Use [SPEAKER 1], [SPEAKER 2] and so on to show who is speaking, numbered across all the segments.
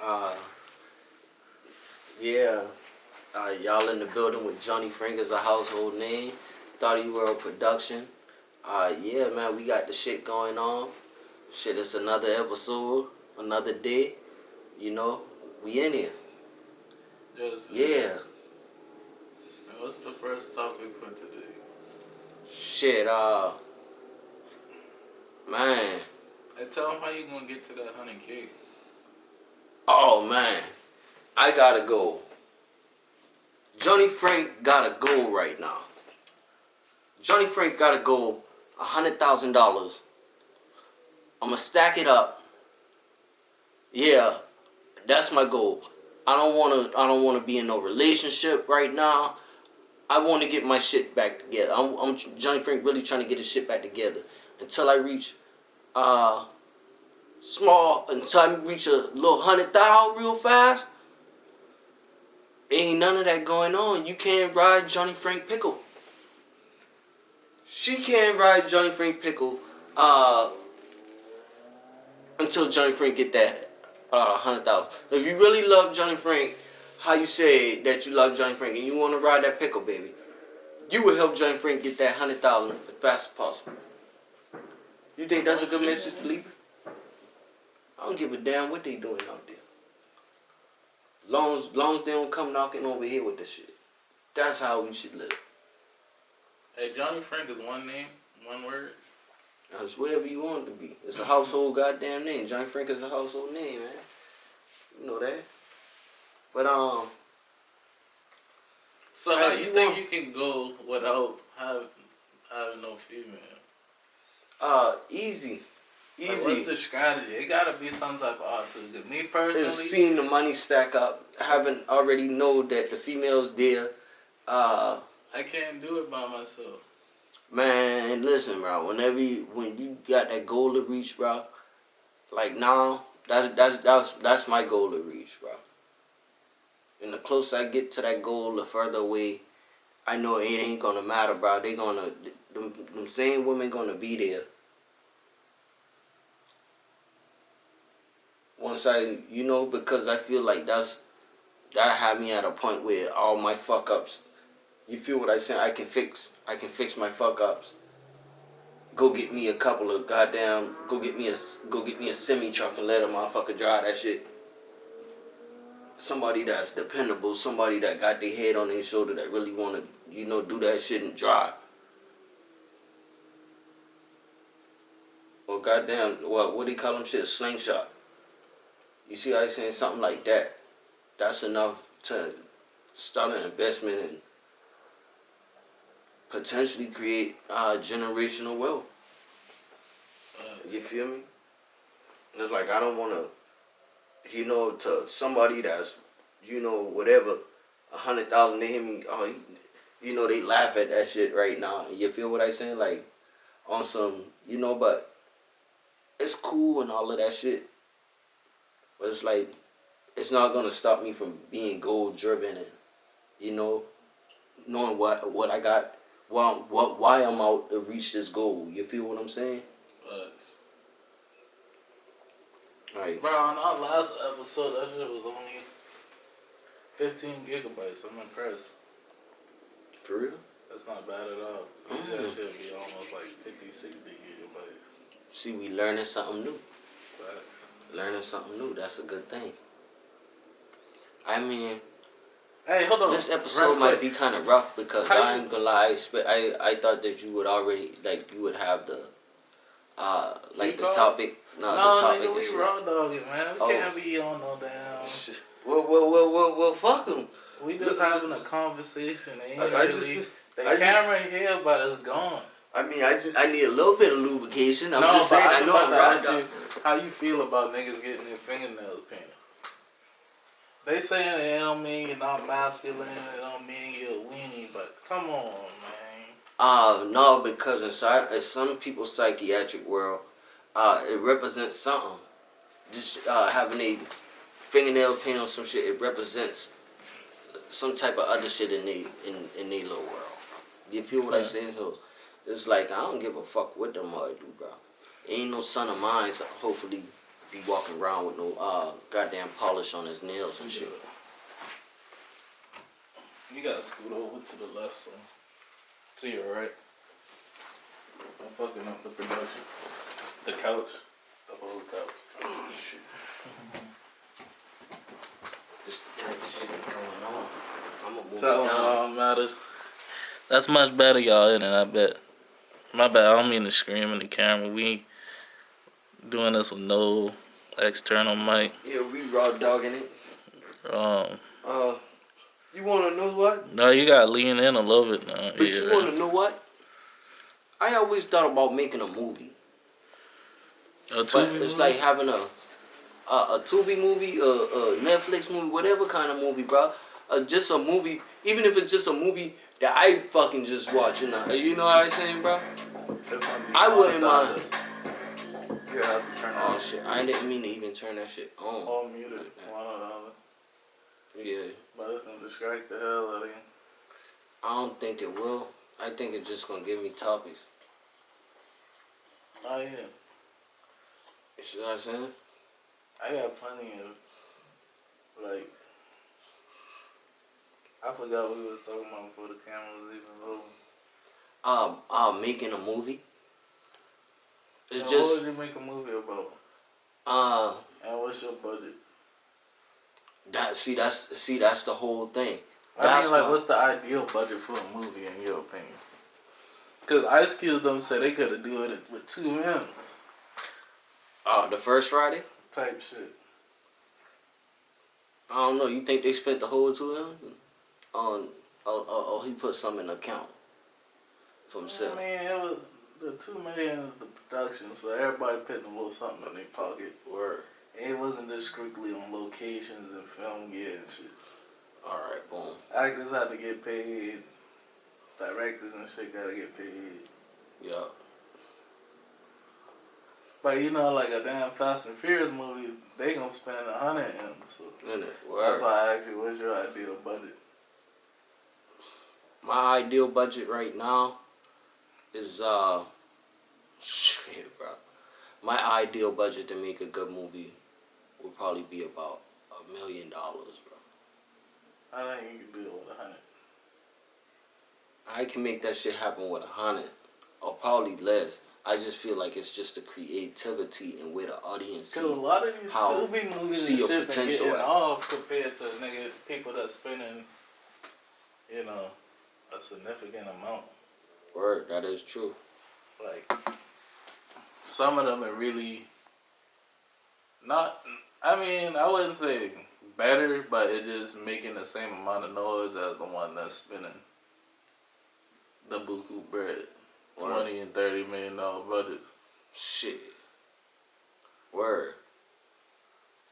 [SPEAKER 1] Uh, yeah. Y'all in the building with Johnny Frank as a household name. Thought you were a production. Yeah, man, we got the shit going on. Shit, it's another episode, another day. You know, we in here.
[SPEAKER 2] Yes.
[SPEAKER 1] Yeah.
[SPEAKER 2] And what's the first topic for today?
[SPEAKER 1] Shit, man.
[SPEAKER 2] Hey, tell them how you gonna get to that 100K.
[SPEAKER 1] Oh, man. I gotta go. Johnny Frank gotta go right now. Johnny Frank gotta go $100,000. I'ma stack it up. Yeah, that's my goal. I don't wanna be in no relationship right now. I want to get my shit back together. I'm Johnny Frank really trying to get his shit back together until I reach until I reach a little 100,000 real fast. Ain't none of that going on. You can't ride Johnny Frank Pickle. She can't ride Johnny Frank Pickle until Johnny Frank get that 100,000. If you really love Johnny Frank, how you say that you love Johnny Frank and you want to ride that pickle, baby, you would help Johnny Frank get that 100,000 as fast as possible. You think that's a good message to leave? I don't give a damn what they doing out there. Long as they don't come knocking over here with this shit. That's how we should live.
[SPEAKER 2] Hey, Johnny Frank is one name, one word.
[SPEAKER 1] It's whatever you want it to be. It's a household goddamn name. Johnny Frank is a household name, man. You know that. But
[SPEAKER 2] So how you think you can go without having no female?
[SPEAKER 1] Easy.
[SPEAKER 2] Like, what's the strategy? It gotta be some type of opportunity. Me personally,
[SPEAKER 1] it's seeing the money stack up, having already know that the female's there.
[SPEAKER 2] I can't do it by myself.
[SPEAKER 1] Man, listen, bro. When you got that goal to reach, bro, like now, that's my goal to reach, bro. And the closer I get to that goal, the further away, I know it ain't gonna matter, bro. Them same women gonna be there. Once because I feel like that had me at a point where all my fuck ups, you feel what I say? I can fix my fuck ups. Go get me a couple of go get me a semi truck and let a motherfucker drive that shit. Somebody that's dependable, somebody that got their head on their shoulder that really wanna, do that shit and drive. Or what do you call them shit? Slingshot. You see how I saying something like that? That's enough to start an investment and potentially create generational wealth. You feel me? It's like I don't want to, to somebody that's, whatever, 100,000, they hear me, they laugh at that shit right now. You feel what I saying? Like on some, but it's cool and all of that shit. But it's like, it's not gonna stop me from being goal driven and, knowing what I got, why I'm out to reach this goal. You feel what I'm saying? Right.
[SPEAKER 2] Bro, on our last episode, that shit was only 15 gigabytes. I'm impressed.
[SPEAKER 1] For real?
[SPEAKER 2] That's not bad at all. That should be almost like 50, 60 gigabytes.
[SPEAKER 1] See, we learning something new.
[SPEAKER 2] Facts.
[SPEAKER 1] Learning something new, that's a good thing. I mean,
[SPEAKER 2] hey, hold on.
[SPEAKER 1] This episode might be kind of rough because I ain't gonna lie. I thought that you would already, you would have the, the topic. No, the topic
[SPEAKER 2] nigga, we raw dogging, man. We can't be on no damn.
[SPEAKER 1] Well, fuck them.
[SPEAKER 2] We just having a conversation. The camera here, but it's gone.
[SPEAKER 1] I mean, I need a little bit of lubrication. I'm just saying. I know I'm raw dog.
[SPEAKER 2] How you feel about niggas getting their fingernails painted? They saying it don't mean you're not masculine, it don't mean you're a weenie, but come on, man.
[SPEAKER 1] No, because in some people's psychiatric world, it represents something. Just having a fingernail paint on some shit, it represents some type of other shit in their little world. You feel what I'm saying? So it's like I don't give a fuck what the mother do, bro. Ain't no son of mine, so hopefully, be walking around with no goddamn polish on his nails and shit.
[SPEAKER 2] You gotta scoot over to the left, so to your right. I'm fucking up the production. The couch. The whole couch.
[SPEAKER 1] Oh shit. Just the type of shit that's going on. I'm gonna move
[SPEAKER 2] Tell
[SPEAKER 1] it
[SPEAKER 2] them
[SPEAKER 1] down.
[SPEAKER 2] all matters. That's much better, y'all, in it, I bet. My bad, I don't mean to scream in the camera. We doing this with no external mic.
[SPEAKER 1] Yeah, we raw dogging it. You wanna know what?
[SPEAKER 2] No, you gotta lean in a little bit now.
[SPEAKER 1] But you wanna know what? I always thought about making a movie.
[SPEAKER 2] A
[SPEAKER 1] But
[SPEAKER 2] Tubi
[SPEAKER 1] it's
[SPEAKER 2] movie?
[SPEAKER 1] like having a Tubi movie, a Netflix movie, whatever kind of movie, bro. Just a movie, even if it's just a movie that I fucking just watch, you know what I'm saying, bro? I wouldn't mind.
[SPEAKER 2] You have to turn
[SPEAKER 1] Oh shit, I didn't mean to even turn that shit on.
[SPEAKER 2] all muted, one or the other.
[SPEAKER 1] Yeah,
[SPEAKER 2] But it's gonna distract the hell out of you.
[SPEAKER 1] I don't think it will. I think it's just gonna give me topics.
[SPEAKER 2] Oh yeah.
[SPEAKER 1] You see what I'm saying?
[SPEAKER 2] I got plenty of, like, I forgot what we was talking about before the camera was even rolling.
[SPEAKER 1] Making a movie. It's
[SPEAKER 2] Now,
[SPEAKER 1] just
[SPEAKER 2] what would you make a movie about? And what's your budget?
[SPEAKER 1] that's the whole thing.
[SPEAKER 2] I mean, like, what's the ideal budget for a movie in your opinion? Because Ice Cube them said they could have do it with 2 million
[SPEAKER 1] The first Friday.
[SPEAKER 2] type shit.
[SPEAKER 1] I don't know. You think they spent the whole 2 million on? He put some in the account for
[SPEAKER 2] I
[SPEAKER 1] himself.
[SPEAKER 2] mean, it was the 2 million is the production, so everybody putting a little something in their pocket.
[SPEAKER 1] Word.
[SPEAKER 2] It wasn't just strictly on locations and film gear and shit.
[SPEAKER 1] All right, boom.
[SPEAKER 2] Actors had to get paid. Directors and shit gotta get paid.
[SPEAKER 1] Yup.
[SPEAKER 2] But you know, like a damn Fast and Furious movie, they gonna spend 100 M. So
[SPEAKER 1] In it. Word.
[SPEAKER 2] that's why I asked you, what's your ideal budget?
[SPEAKER 1] My ideal budget right now is shit, bro. My ideal budget to make a good movie would probably be about $1 million, bro.
[SPEAKER 2] I think you can do it with 100.
[SPEAKER 1] I can make that shit happen with 100, or probably less. I just feel like it's just the creativity and where the audience
[SPEAKER 2] Cause a
[SPEAKER 1] see.
[SPEAKER 2] lot of these
[SPEAKER 1] how
[SPEAKER 2] Tubi movies
[SPEAKER 1] see
[SPEAKER 2] and
[SPEAKER 1] your
[SPEAKER 2] shit been
[SPEAKER 1] potential
[SPEAKER 2] getting
[SPEAKER 1] at.
[SPEAKER 2] off compared to nigga people that's spending, you know, a significant amount.
[SPEAKER 1] Word, that is true.
[SPEAKER 2] Like some of them are really not. I mean, I wouldn't say better, but it just making the same amount of noise as the one that's spending the buku bread,
[SPEAKER 1] Word.
[SPEAKER 2] $20 and $30 million budgets.
[SPEAKER 1] Shit. Word.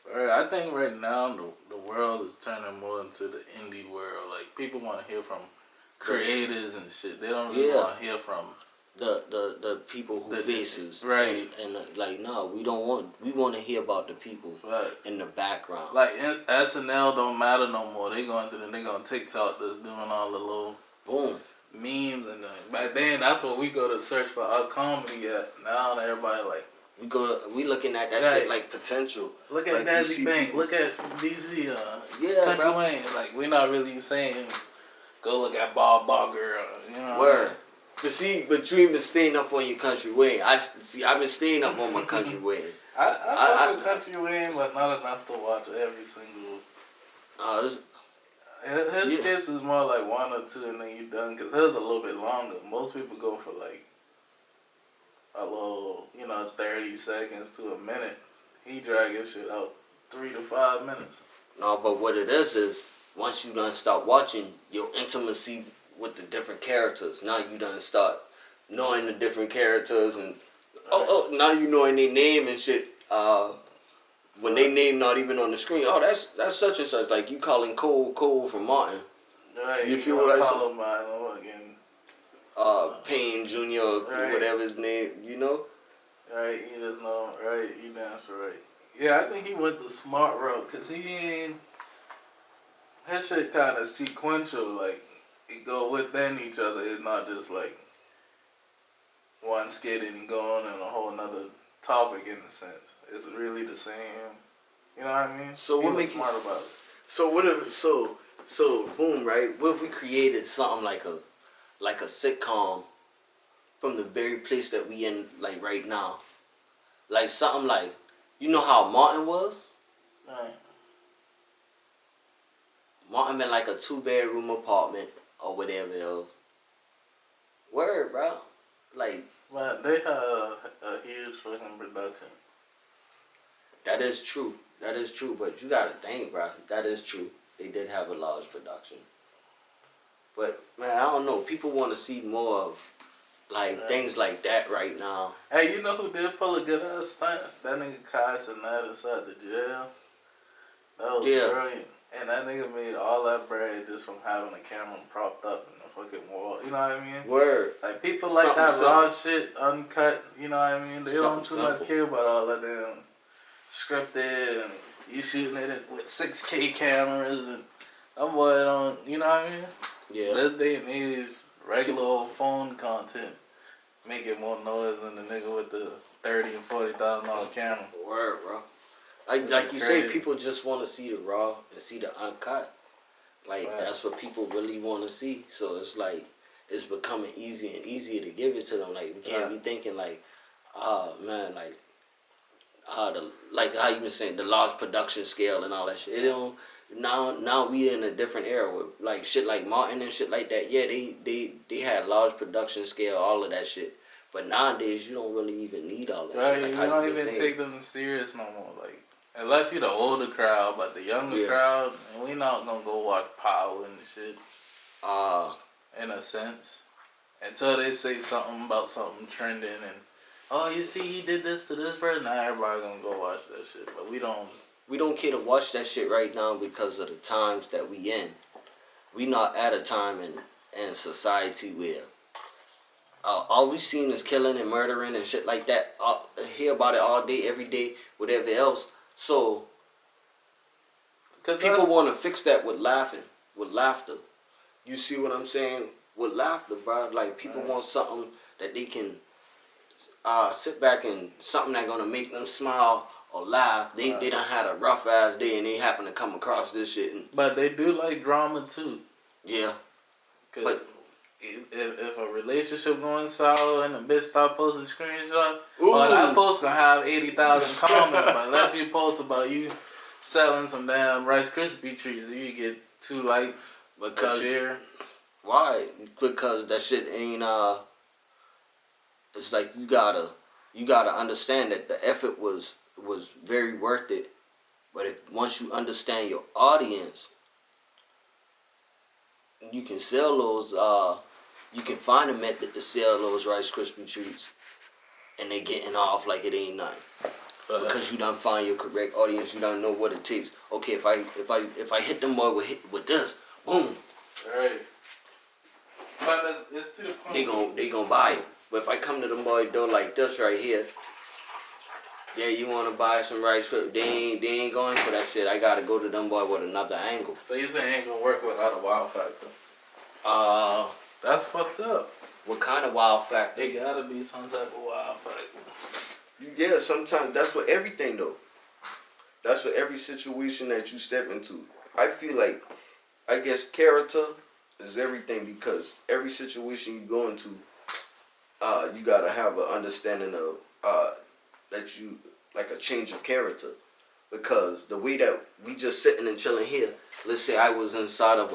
[SPEAKER 2] Alright, I think right now the world is turning more into the indie world. Like people want to hear from creators and shit. They don't really want to hear from
[SPEAKER 1] The people who faces.
[SPEAKER 2] right.
[SPEAKER 1] And like, no, we want to hear about the people
[SPEAKER 2] Facts.
[SPEAKER 1] in the background.
[SPEAKER 2] Like SNL don't matter no more. They going to the nigga on TikTok that's doing all the little
[SPEAKER 1] Boom.
[SPEAKER 2] memes and back then that's what we go to search for our comedy at. Now everybody like
[SPEAKER 1] We looking at that
[SPEAKER 2] Right.
[SPEAKER 1] shit like potential.
[SPEAKER 2] look at
[SPEAKER 1] Like, you
[SPEAKER 2] Dazzy
[SPEAKER 1] see
[SPEAKER 2] Bank,
[SPEAKER 1] people-
[SPEAKER 2] look at DC,
[SPEAKER 1] Yeah,
[SPEAKER 2] Country
[SPEAKER 1] bro.
[SPEAKER 2] Wayne. Like we're not really saying go look at Bob Barker, you know.
[SPEAKER 1] Word. But you ain't been staying up on your Country Wayne. I've been staying up on my Country Wayne.
[SPEAKER 2] I fuck with
[SPEAKER 1] I-
[SPEAKER 2] Country Wayne, but not enough to watch every single. His
[SPEAKER 1] Yeah.
[SPEAKER 2] skits is more like 1 or 2 and then you done. Cause his a little bit longer. Most people go for like a little, 30 seconds to a minute. He drag his shit out 3 to 5 minutes.
[SPEAKER 1] No, but what it is once you done start watching, your intimacy with the different characters. Now you done start knowing the different characters and now you knowing their name and shit. When they name not even on the screen, that's such and such. Like you calling Cole from Martin,
[SPEAKER 2] Right,
[SPEAKER 1] You feel what I
[SPEAKER 2] call him again.
[SPEAKER 1] Payne Jr.
[SPEAKER 2] Right.
[SPEAKER 1] whatever his name, you know.
[SPEAKER 2] Right, he just know. Right, he dance right. Yeah, I think he went the smart route because he ain't. His shit kind of sequential, like it go within each other. It's not just like one skit and he go on in a whole nother topic in a sense. It's really the same. You know what I mean?
[SPEAKER 1] So
[SPEAKER 2] People
[SPEAKER 1] what make
[SPEAKER 2] smart about it.
[SPEAKER 1] So what if so boom, right? What if we created something like a sitcom from the very place that we in like right now? Like something like, you know how Martin was?
[SPEAKER 2] Right.
[SPEAKER 1] Martin been like a 2-bedroom apartment or whatever else. Word, bro. Like,
[SPEAKER 2] But they had a huge fucking production.
[SPEAKER 1] that is true. That is true. But you gotta think, bro. That is true. They did have a large production. But man, I don't know. People want to see more of like things like that right now.
[SPEAKER 2] Hey, you know who did pull a good ass stunt? That nigga Kai Cenat inside the jail. That was brilliant. And that nigga made all that bread just from having a camera propped up in the fucking wall. You know what I mean?
[SPEAKER 1] Word.
[SPEAKER 2] Like, people like that raw shit, uncut. You know what I mean? They don't too much care about all that damn scripted and you shooting it with 6K cameras and that boy don't, you know what I mean?
[SPEAKER 1] Yeah.
[SPEAKER 2] This day and age, regular old phone content making more noise than the nigga with the $30,000 and $40,000 camera.
[SPEAKER 1] Word, bro. Like you say, people just want to see the raw and see the uncut. Like, that's what people really want to see. So it's like, it's becoming easier and easier to give it to them. Like, we can't be thinking like, man, like how you been saying, the large production scale and all that shit. It don't, now we in a different era with like shit like Martin and shit like that. Yeah, they had large production scale, all of that shit. But nowadays you don't really even need all that shit. Like,
[SPEAKER 2] you don't even take them serious no more. Like, unless you the older crowd, but the younger crowd, and we not gonna go watch Power and shit. In a sense, until they say something about something trending and, oh, you see, he did this to this person. Now everybody gonna go watch that shit, but we don't.
[SPEAKER 1] We don't care to watch that shit right now because of the times that we in. We not at a time in society where all we seen is killing and murdering and shit like that. Hear about it all day, every day, whatever else. So people want to fix that with laughter. You see what I'm saying? With laughter, bro. Like, people want something that they can sit back and something that's gonna make them smile or laugh. They done had a rough ass day and they happen to come across this shit.
[SPEAKER 2] But they do like drama too.
[SPEAKER 1] Yeah.
[SPEAKER 2] But if a relationship going sour and a bitch start posting screenshots, or that post gonna have 80,000 comments, but let you post about you selling some damn Rice Krispie treats, you get 2 likes because share.
[SPEAKER 1] Why? Because that shit ain't it's like you gotta understand that the effort was very worth it. But once you understand your audience, you can sell those. You can find a method to sell those Rice Krispie treats, and they getting off like it ain't nothing. Because you done find your correct audience, you don't know what it takes. Okay, if I hit them boy with this, boom.
[SPEAKER 2] Right. But it's to the point.
[SPEAKER 1] They gonna buy it. But if I come to them boy door like this right here, yeah, you wanna buy some Rice Krispies? They ain't going for that shit. I gotta go to them boy with another angle.
[SPEAKER 2] So you saying ain't gonna work without a wow factor? That's fucked up.
[SPEAKER 1] What kind of wow factor?
[SPEAKER 2] There gotta be some type of wow factor.
[SPEAKER 1] Yeah, sometimes that's for everything though. That's for every situation that you step into. I feel like, I guess character is everything, because every situation you go into, you gotta have an understanding of that you like a change of character. Because the way that we just sitting and chilling here, let's say I was inside of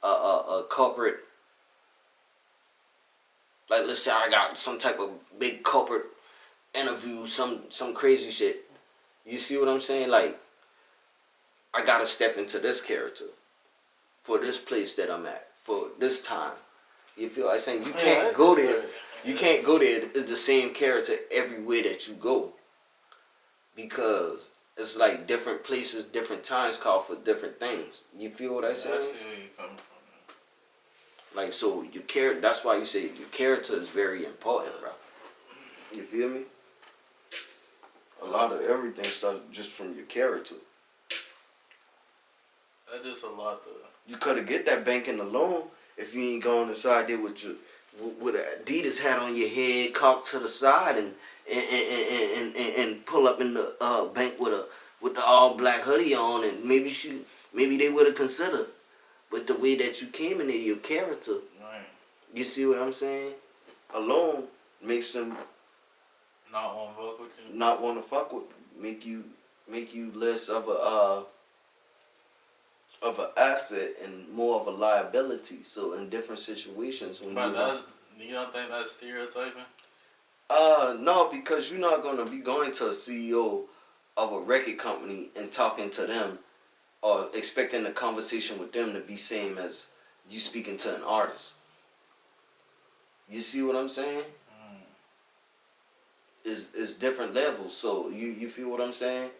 [SPEAKER 1] a corporate, like let's say I got some type of big corporate interview, some crazy shit. You see what I'm saying? Like, I gotta step into this character for this place that I'm at, for this time. You feel what I'm saying? You can't go there. You can't go there as the same character everywhere that you go. Because it's like different places, different times call for different things. You feel what I'm saying?
[SPEAKER 2] I see where you coming from.
[SPEAKER 1] Like, so your character, that's why you say your character is very important, bro. You feel me? A lot of everything starts just from your character.
[SPEAKER 2] That's just a lot to...
[SPEAKER 1] You could have get that banking loan if you ain't going inside there with an Adidas hat on your head, cocked to the side, and and pull up in the bank with the all black hoodie on, and maybe they would have considered. But the way that you came in there, your character,
[SPEAKER 2] Right.
[SPEAKER 1] you see what I'm saying? Alone makes them
[SPEAKER 2] Not want to fuck with you.
[SPEAKER 1] not want to fuck with, make you less of an asset and more of a liability. So in different situations, when
[SPEAKER 2] But you don't think that's stereotyping?
[SPEAKER 1] no, because you're not gonna be going to a CEO of a record company and talking to them or expecting a conversation with them to be same as you speaking to an artist. You see what I'm saying? Is different levels. So you feel what I'm saying?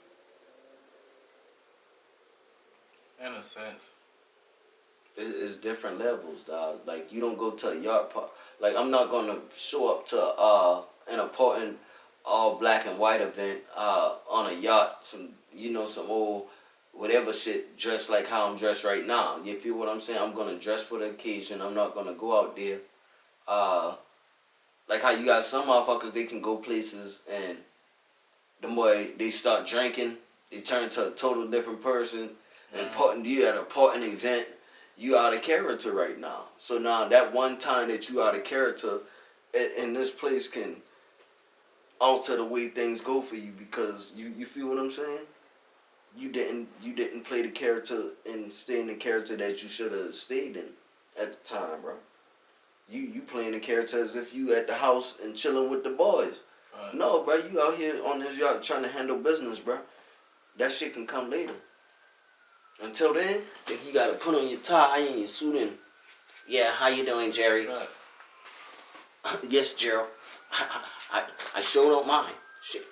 [SPEAKER 2] In a sense.
[SPEAKER 1] It's different levels, dog. Like you don't go to a yacht park. Like I'm not gonna show up to an important all black and white event on a yacht. Some old whatever shit dressed like how I'm dressed right now. You feel what I'm saying? I'm gonna dress for the occasion. I'm not gonna go out there. Like how you got some motherfuckers, they can go places and the more they start drinking, they turn to a total different person. And you at a important event, you out of character right now. So now that one time that you out of character in this place can alter the way things go for you, because you feel what I'm saying? You didn't play the character and stay in the character that you should have stayed in at the time, bro. You playing the character as if you at the house and chilling with the boys.
[SPEAKER 2] Right.
[SPEAKER 1] No, bro, you out here on this yacht trying to handle business, bro. That shit can come later. Until then, you gotta put on your tie and your suit and, yeah, how you doing, Jerry?
[SPEAKER 2] Right.
[SPEAKER 1] Yes, Gerald. I sure don't mind. Shit.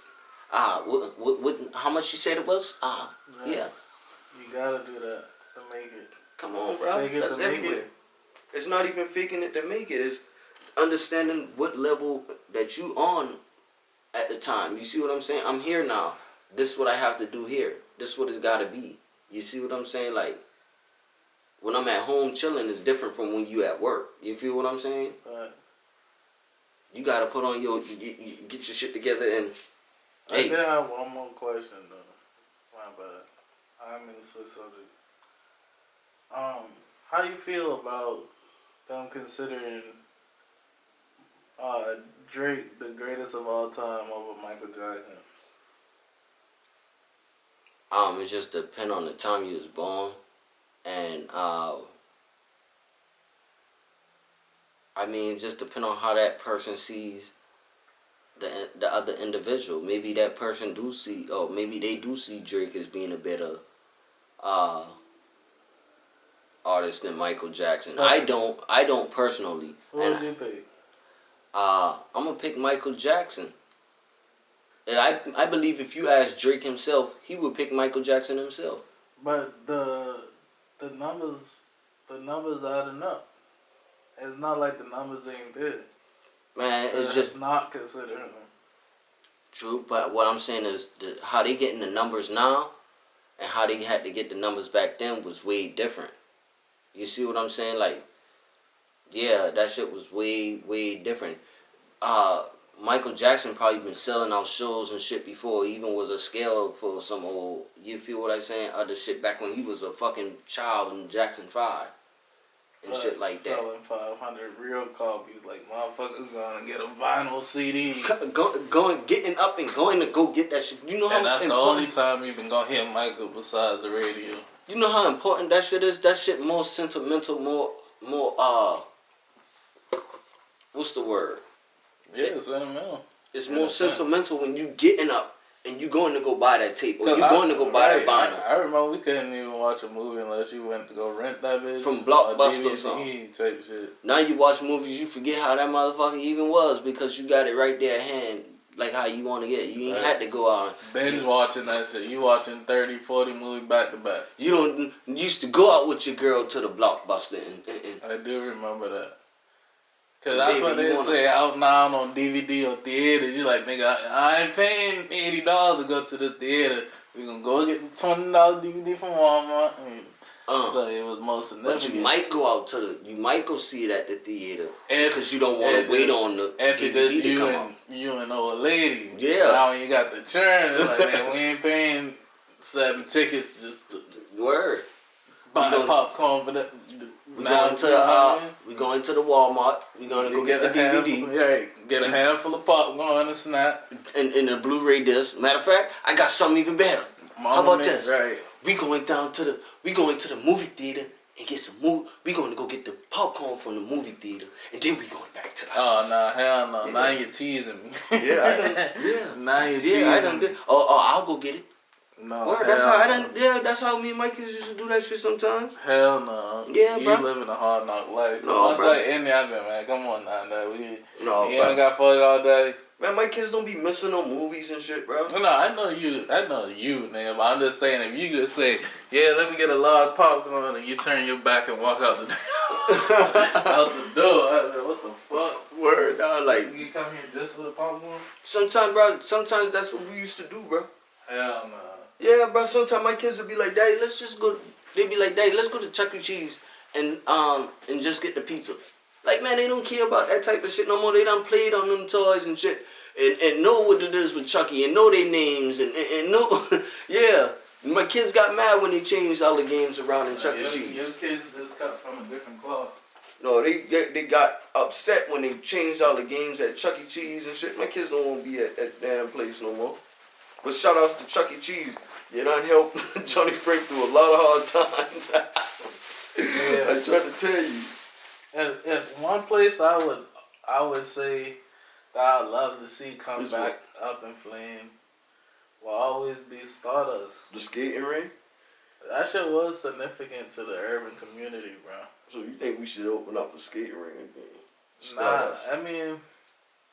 [SPEAKER 1] What, how much you said it was?
[SPEAKER 2] Right.
[SPEAKER 1] Yeah.
[SPEAKER 2] You gotta do that to make it.
[SPEAKER 1] Come on, bro.
[SPEAKER 2] Fake it
[SPEAKER 1] That's
[SPEAKER 2] to make
[SPEAKER 1] everywhere.
[SPEAKER 2] it.
[SPEAKER 1] It's not even faking it to make it. It's understanding what level that you on at the time. You see what I'm saying? I'm here now. This is what I have to do here. This is what it's gotta be. You see what I'm saying? Like, when I'm at home chilling is different from when you at work. You feel what I'm saying?
[SPEAKER 2] Right.
[SPEAKER 1] You gotta put on you get your shit together and.
[SPEAKER 2] I
[SPEAKER 1] Hey.
[SPEAKER 2] did have one more question though. My bad. I'm in the switch subject. How you feel about them considering Drake the greatest of all time over Michael Jackson?
[SPEAKER 1] It just depend on the time you was born, and I mean, it just depend on how that person sees the other individual. Maybe that person do see, or maybe they do see Drake as being a better artist than Michael Jackson.
[SPEAKER 2] Okay.
[SPEAKER 1] I don't personally.
[SPEAKER 2] Who would you pick?
[SPEAKER 1] I'm gonna pick Michael Jackson. And I believe if you ask Drake himself, he would pick Michael Jackson himself.
[SPEAKER 2] But the numbers adding up. It's not like the numbers ain't there.
[SPEAKER 1] Man, it's just
[SPEAKER 2] not considering them.
[SPEAKER 1] true. But what I'm saying is how they getting the numbers now, and how they had to get the numbers back then was way different. You see what I'm saying? Like, yeah, that shit was way different. Michael Jackson probably been selling out shows and shit before he even was a scale for some old, you feel what I'm saying, other shit back when he was a fucking child in Jackson 5 and shit like that.
[SPEAKER 2] Selling 500 real copies, like motherfuckers gonna get a vinyl CD.
[SPEAKER 1] Getting up and going to go get that shit. You know how
[SPEAKER 2] And that's
[SPEAKER 1] important,
[SPEAKER 2] the only time you even gonna hear Michael besides the radio.
[SPEAKER 1] you know how important that shit is? That shit more sentimental, more what's the word?
[SPEAKER 2] Yeah, sentimental.
[SPEAKER 1] It's more sentimental when you getting up and you going to go buy that tape or you going to go buy that vinyl.
[SPEAKER 2] I remember we couldn't even watch a movie unless you went to go rent that bitch
[SPEAKER 1] From Blockbuster or
[SPEAKER 2] DVD
[SPEAKER 1] something.
[SPEAKER 2] type shit.
[SPEAKER 1] Now you watch movies, you forget how that motherfucker even was because you got it right there at hand, like how you want to get it. You ain't had to go out.
[SPEAKER 2] Binge watching that shit. You watching 30, 40 movies back to back.
[SPEAKER 1] You don't used to go out with your girl to the Blockbuster and
[SPEAKER 2] I do remember that. Cause that's
[SPEAKER 1] baby,
[SPEAKER 2] what they say out now on DVD or theaters. You like, nigga, I ain't paying $80 to go to the theater. We gonna go get the $20 DVD from Walmart. So it was more significant.
[SPEAKER 1] But you might go out to the, you might go see it at the theater
[SPEAKER 2] If-
[SPEAKER 1] because you don't want to wait on the
[SPEAKER 2] if it
[SPEAKER 1] DVD
[SPEAKER 2] is
[SPEAKER 1] to
[SPEAKER 2] you
[SPEAKER 1] come
[SPEAKER 2] and
[SPEAKER 1] out.
[SPEAKER 2] you and old lady.
[SPEAKER 1] Yeah.
[SPEAKER 2] Now when you got the churn, it's like, man, we ain't paying 7 tickets just to
[SPEAKER 1] Word.
[SPEAKER 2] buy
[SPEAKER 1] gonna-
[SPEAKER 2] popcorn for that.
[SPEAKER 1] We going to we going to the Walmart. We gonna go get the DVD
[SPEAKER 2] Get a handful of popcorn and snack.
[SPEAKER 1] and the Blu-ray disc. Matter of fact, I got something even better. How about this?
[SPEAKER 2] Right.
[SPEAKER 1] We going to the movie theater and get some movie. We going to go get the popcorn from the movie theater, and then we going back to the house.
[SPEAKER 2] Oh no, hell no!
[SPEAKER 1] Yeah.
[SPEAKER 2] Now you're teasing me.
[SPEAKER 1] Yeah, I done. Yeah.
[SPEAKER 2] Now you're
[SPEAKER 1] Yeah, I
[SPEAKER 2] teasing
[SPEAKER 1] done
[SPEAKER 2] me.
[SPEAKER 1] did. Oh, I'll go get it.
[SPEAKER 2] No,
[SPEAKER 1] Word, that's how I done. Yeah, that's how me and my kids used to do that shit sometimes.
[SPEAKER 2] Hell no.
[SPEAKER 1] Yeah,
[SPEAKER 2] you
[SPEAKER 1] bro.
[SPEAKER 2] living a hard knock life.
[SPEAKER 1] No,
[SPEAKER 2] Once
[SPEAKER 1] bro.
[SPEAKER 2] I in there, I been, man, come on now,
[SPEAKER 1] No,
[SPEAKER 2] you
[SPEAKER 1] bro.
[SPEAKER 2] ain't got $40
[SPEAKER 1] Man, my kids don't be missing no movies and shit, bro.
[SPEAKER 2] No, I know you, nigga, but I'm just saying, if you just say, yeah, let me get a large popcorn, and you turn your back and walk out the out the door, I was like, what the fuck?
[SPEAKER 1] Word, dog. Like,
[SPEAKER 2] You come here just for the popcorn?
[SPEAKER 1] sometimes, bro, sometimes that's what we used to do, bro.
[SPEAKER 2] Hell no.
[SPEAKER 1] Yeah, bro, sometimes my kids would be like, Daddy, let's just go. They'd be like, Daddy, let's go to Chuck E. Cheese and just get the pizza. Like, man, they don't care about that type of shit no more. They done played on them toys and shit. And know what it is with Chucky and know their names and know. Yeah. My kids got mad when they changed all the games around in Chuck E. Cheese.
[SPEAKER 2] Your kids just cut from a different cloth.
[SPEAKER 1] No, they got upset when they changed all the games at Chuck E. Cheese and shit. My kids don't want to be at that damn place no more. But shout out to Chuck E. Cheese. You done helped Johnny Frank through a lot of hard times.
[SPEAKER 2] Yeah.
[SPEAKER 1] I tried to tell you.
[SPEAKER 2] If one place I would say that I'd love to see come
[SPEAKER 1] Which
[SPEAKER 2] back up in flame will always be Stardust.
[SPEAKER 1] The skating ring?
[SPEAKER 2] That shit was significant to the urban community, bro.
[SPEAKER 1] So you think we should open up a skating ring again?
[SPEAKER 2] Nah,
[SPEAKER 1] Stardust.
[SPEAKER 2] I mean,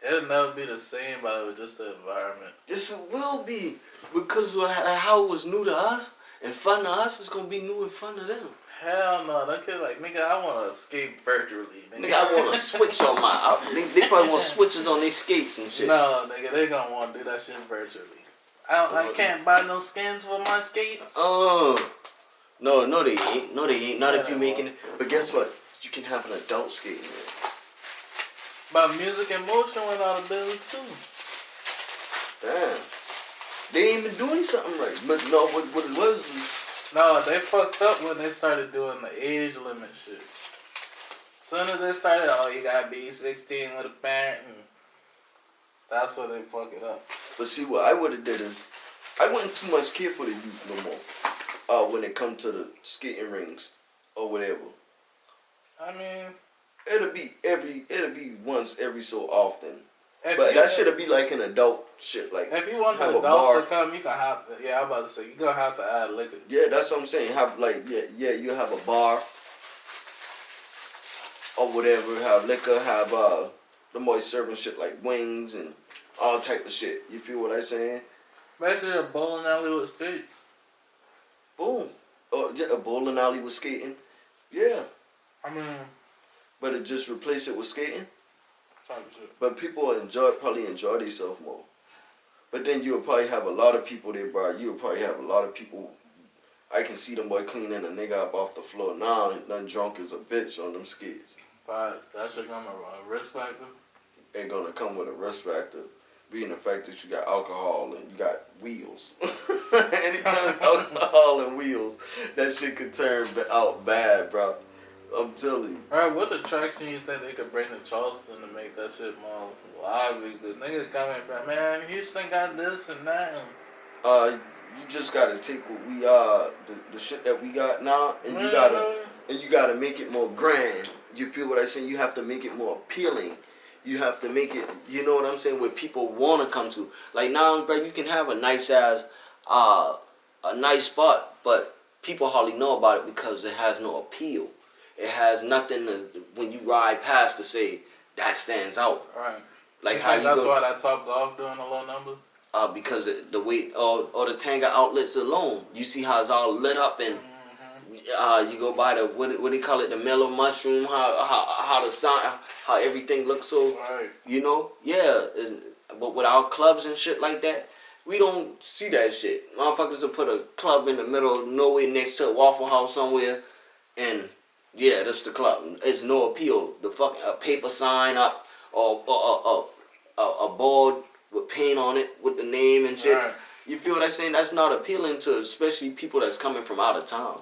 [SPEAKER 2] it'll never be the same, but it was just the environment.
[SPEAKER 1] Yes, it will be. Because of how it was new to us and fun to us, it's going to be new and fun to them.
[SPEAKER 2] Hell no, that kid like, nigga, I want to escape virtually.
[SPEAKER 1] Nigga, I want a switch on my... They probably want switches on their skates and shit.
[SPEAKER 2] No, nigga, they gonna want to do that shit virtually. I can't buy no skins for my skates.
[SPEAKER 1] No, they ain't. No, they ain't. Not
[SPEAKER 2] Yeah,
[SPEAKER 1] if you
[SPEAKER 2] they
[SPEAKER 1] making it. But guess what? You can have an adult skating ring.
[SPEAKER 2] But Music in Motion went out of business too.
[SPEAKER 1] Damn. They ain't even doing something right. But no, what it was
[SPEAKER 2] No, they fucked up when they started doing the age limit shit. Soon as they started, you gotta be 16 with a parent, and that's when they fuck it up.
[SPEAKER 1] but see, what I would have did is, I wouldn't too much care for the youth no more. When it come to the skating rings or whatever.
[SPEAKER 2] I mean,
[SPEAKER 1] It'll be once every so often.
[SPEAKER 2] if
[SPEAKER 1] But
[SPEAKER 2] you,
[SPEAKER 1] that should be like an adult shit. Like,
[SPEAKER 2] if you want
[SPEAKER 1] have
[SPEAKER 2] the
[SPEAKER 1] a bar.
[SPEAKER 2] adults to come, you gonna have to. Yeah, I'm about to say you gonna have to add liquor.
[SPEAKER 1] yeah, that's what I'm saying. Have like, you have a bar or whatever. Have liquor. Have the boys serving shit like wings and all type of shit. You feel what I'm saying?
[SPEAKER 2] Basically, a bowling alley with skates.
[SPEAKER 1] Boom. Oh, yeah, a bowling alley with skating. Yeah,
[SPEAKER 2] I mean,
[SPEAKER 1] but it just replace it with skating.
[SPEAKER 2] type of shit.
[SPEAKER 1] But people probably enjoy themselves more. But then you'll probably have a lot of people there, bro. You'll probably have a lot of people. I can see them boy cleaning a nigga up off the floor now, and done drunk as a bitch on them skates.
[SPEAKER 2] Facts. That shit gonna a risk factor.
[SPEAKER 1] Ain't gonna come with a risk factor, being the fact that you got alcohol and you got wheels. Anytime it's alcohol and wheels, that shit could turn out bad, bro. I'm telling you.
[SPEAKER 2] Alright, what attraction you think they could bring to Charleston to make that shit more lively? Cause niggas coming back, man, Houston got this and that.
[SPEAKER 1] You just gotta take what we the shit that we got now, and you gotta make it more grand. You feel what I'm saying? You have to make it more appealing. You have to make it, you know what I'm saying, where people want to come to. Like now, bro, you can have a nice ass, a nice spot, but people hardly know about it because it has no appeal. It has nothing to, when you ride past to say that stands out.
[SPEAKER 2] Right.
[SPEAKER 1] Like
[SPEAKER 2] You
[SPEAKER 1] how
[SPEAKER 2] think
[SPEAKER 1] you
[SPEAKER 2] that's
[SPEAKER 1] go,
[SPEAKER 2] why that Top Golf doing a low number?
[SPEAKER 1] because the way or the Tanga outlets alone, you see how it's all lit up and. You go by the what do they call it, the mellow mushroom, how the sound, how everything looks so,
[SPEAKER 2] Right.
[SPEAKER 1] you know, yeah. But with our clubs and shit like that, We don't see that shit. Motherfuckers will put a club in the middle of nowhere next to a Waffle House somewhere, and yeah, that's the club. It's no appeal. The fucking a paper sign up or a board with paint on it with the name and shit.
[SPEAKER 2] Right.
[SPEAKER 1] You feel what I'm saying? That's not appealing to especially people that's coming from out of town.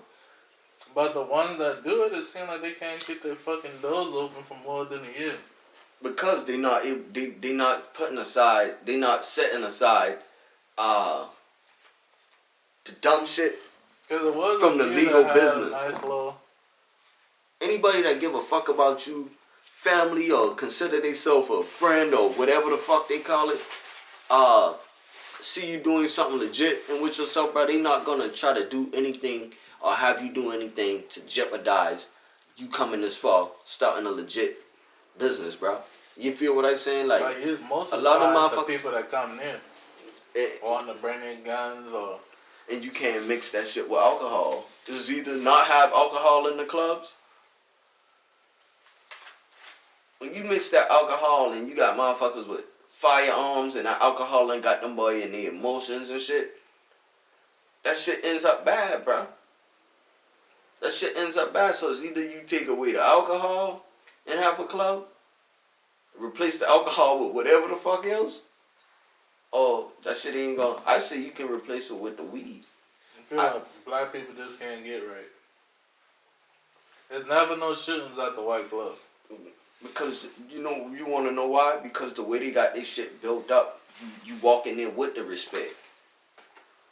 [SPEAKER 2] But the ones that do it seem like they can't keep their fucking doors open for more than a year.
[SPEAKER 1] Because they not putting aside, they not setting aside the dumb shit.
[SPEAKER 2] Because it was
[SPEAKER 1] From
[SPEAKER 2] a
[SPEAKER 1] the
[SPEAKER 2] few
[SPEAKER 1] legal
[SPEAKER 2] that had
[SPEAKER 1] business.
[SPEAKER 2] a nice little.
[SPEAKER 1] Anybody that give a fuck about you, family, or consider themselves a friend or whatever the fuck they call it, see you doing something legit and with yourself, bro, they not gonna try to do anything or have you do anything to jeopardize you coming this far, starting a legit business, bro. You feel what I'm saying? Like
[SPEAKER 2] Most
[SPEAKER 1] a
[SPEAKER 2] of the
[SPEAKER 1] lot of
[SPEAKER 2] times, the
[SPEAKER 1] motherfuckers,
[SPEAKER 2] people that come near want to bring in guns or.
[SPEAKER 1] and you can't mix that shit with alcohol. It's either not have alcohol in the clubs. When you mix that alcohol and you got motherfuckers with firearms and that alcohol and got them boy in their emotions and shit, that shit ends up bad, bro. That shit ends up bad. So it's either you take away the alcohol and have a club, replace the alcohol with whatever the fuck else, or that shit ain't gonna. I say you can replace it with the weed.
[SPEAKER 2] I feel like black people just can't get right. There's never no shootings at the White Club.
[SPEAKER 1] Because, you know, you want to know why? Because the way they got this shit built up, you walk in there with the respect.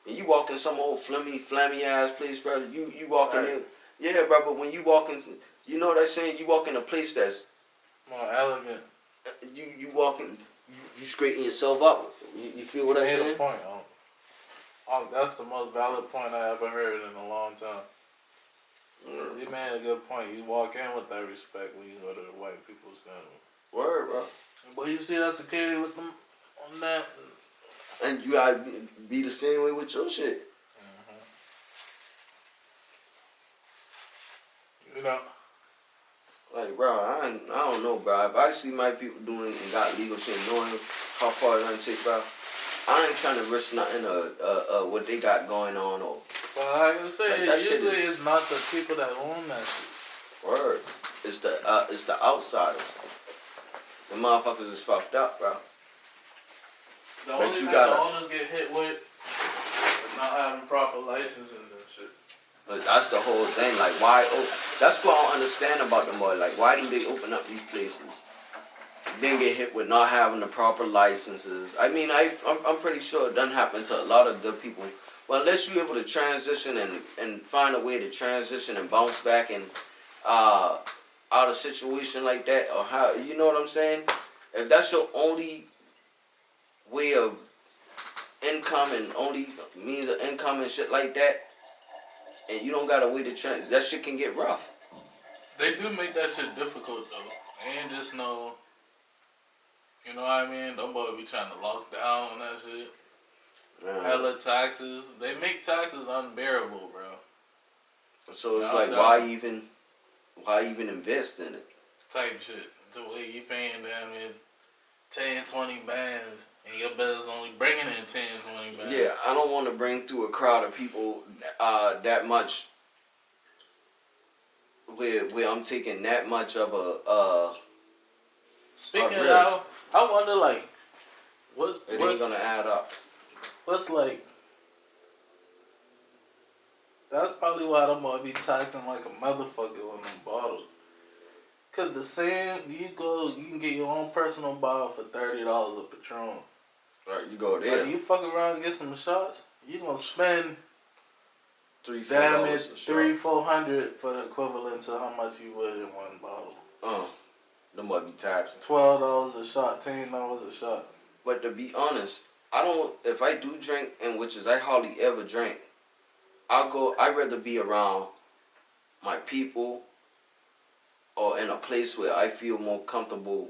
[SPEAKER 1] And you walk in some old flammy ass place, bro. You walk in there. Yeah, bro, but when you walk in, you know what I'm saying? You walk in a place that's
[SPEAKER 2] More elegant.
[SPEAKER 1] you walk in, you straighten yourself up. You feel what I'm
[SPEAKER 2] Made
[SPEAKER 1] saying?
[SPEAKER 2] a point. That's the most valid point I ever heard in a long time. You made a good point. You walk in with that respect when you go to the white people's funeral.
[SPEAKER 1] Word, bro.
[SPEAKER 2] But you see that security with them on that.
[SPEAKER 1] And you gotta be the same way with your shit.
[SPEAKER 2] You know.
[SPEAKER 1] Like, bro, I don't know, bro. If I see my people doing and got legal shit, knowing how far it's gonna take, bro, I ain't trying to risk nothing what they got going on or.
[SPEAKER 2] But like I say,
[SPEAKER 1] that
[SPEAKER 2] usually
[SPEAKER 1] shit
[SPEAKER 2] it's not the people that own that shit.
[SPEAKER 1] Word. It's the outsiders. The motherfuckers is fucked up, bro.
[SPEAKER 2] The only thing the owners get hit with is not having proper licensing and shit.
[SPEAKER 1] But that's the whole thing. Like, why? That's what I don't understand about them, boy. Like, why do they open up these places? Then get hit with not having the proper licenses. I mean, I'm pretty sure it doesn't happen to a lot of good people. But unless you're able to transition and find a way to transition and bounce back and out of a situation like that, or how, you know what I'm saying? If that's your only way of income and only means of income and shit like that, and you don't got a way to that shit can get rough.
[SPEAKER 2] They do make that shit difficult though. They ain't just no, you know what I mean? Them boys be trying to lock down on that shit. Hella taxes. They make taxes unbearable, bro.
[SPEAKER 1] So it's like, why even invest in it?
[SPEAKER 2] Type shit. The way you paying them in 10, 20 bands, and your business only bringing in 10, 20 bands.
[SPEAKER 1] Yeah, I don't want to bring through a crowd of people that much. Where I'm taking that much of a
[SPEAKER 2] Speaking of that, I wonder like, what's
[SPEAKER 1] ain't gonna add up.
[SPEAKER 2] What's like? That's probably why them boy be taxing like a motherfucker on them bottles. Cause the same, you can get your own personal bottle for $30 of Patron.
[SPEAKER 1] Right, you go there.
[SPEAKER 2] Like, you fuck around and get some shots, you gonna spend
[SPEAKER 1] $300-400
[SPEAKER 2] $300-400 for the equivalent to how much you would in one bottle.
[SPEAKER 1] Them might be taxing.
[SPEAKER 2] $12 a shot, $10 a shot.
[SPEAKER 1] But to be honest, I don't. If I do drink, and which is I hardly ever drink, I'd rather be around my people or in a place where I feel more comfortable